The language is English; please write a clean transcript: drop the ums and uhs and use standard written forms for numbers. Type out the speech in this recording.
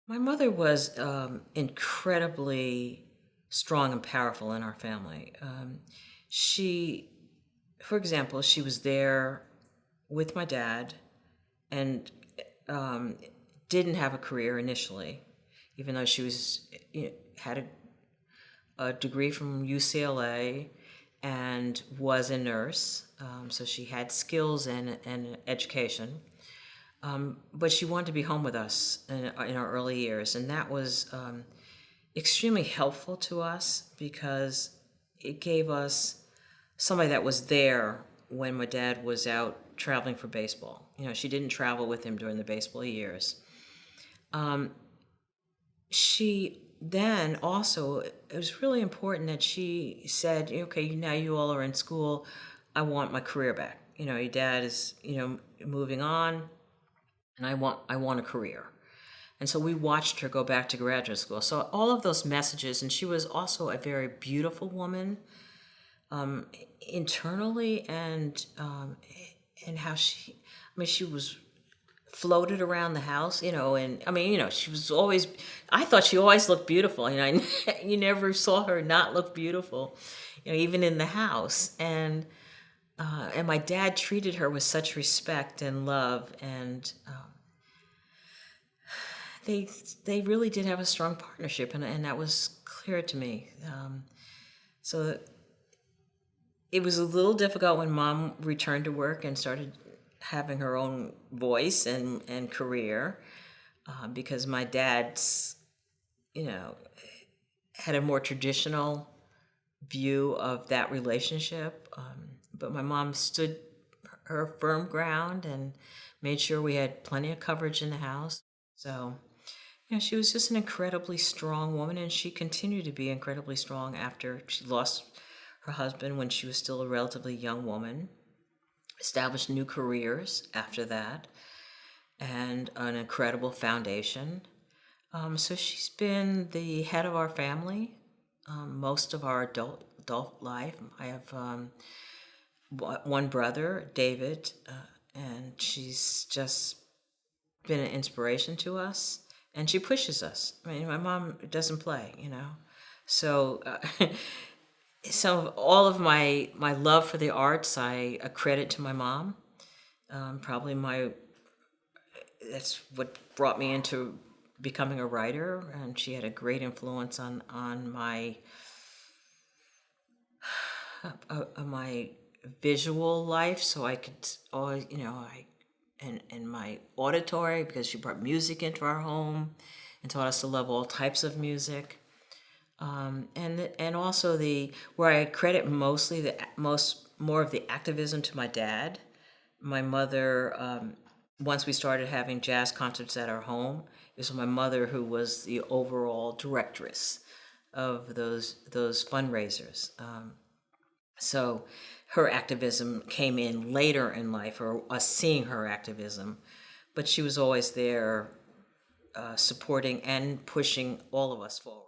My mother was incredibly strong and powerful in our family. She, for example, she was there with my dad and um, didn't have a career initially, even though she was had a degree from UCLA and was a nurse. So she had skills and education. But she wanted to be home with us in our early years, and that was extremely helpful to us because it gave us somebody that was there when my dad was out traveling for baseball. She didn't travel with him during the baseball years. She then also, it was really important that she said, okay, now you all are in school. I want my career back. Your dad is, moving on, and I want a career. And so we watched her go back to graduate school. So all of those messages, and she was also a very beautiful woman, internally, and how she was floated around the house, and she was always, I thought she always looked beautiful. You never saw her not look beautiful, even in the house. And my dad treated her with such respect and love, and they really did have a strong partnership, and that was clear to me. So it was a little difficult when Mom returned to work and started having her own voice and career, because my dad's, had a more traditional view of that relationship. But my mom stood her firm ground and made sure we had plenty of coverage in the house. So, she was just an incredibly strong woman, and she continued to be incredibly strong after she lost her husband when she was still a relatively young woman, established new careers after that, and an incredible foundation. So she's been the head of our family most of our adult life. I have one brother, David, and she's just been an inspiration to us, and she pushes us. My mom doesn't play. So, so all of my love for the arts, I accredit to my mom. Probably that's what brought me into becoming a writer, and she had a great influence on my visual life, so I could always, and my auditory, because she brought music into our home and taught us to love all types of music. And also where I credit mostly more of the activism to my dad. My mother, once we started having jazz concerts at our home, it was my mother who was the overall directress of those fundraisers. So her activism came in later in life, or us seeing her activism, but she was always there, supporting and pushing all of us forward.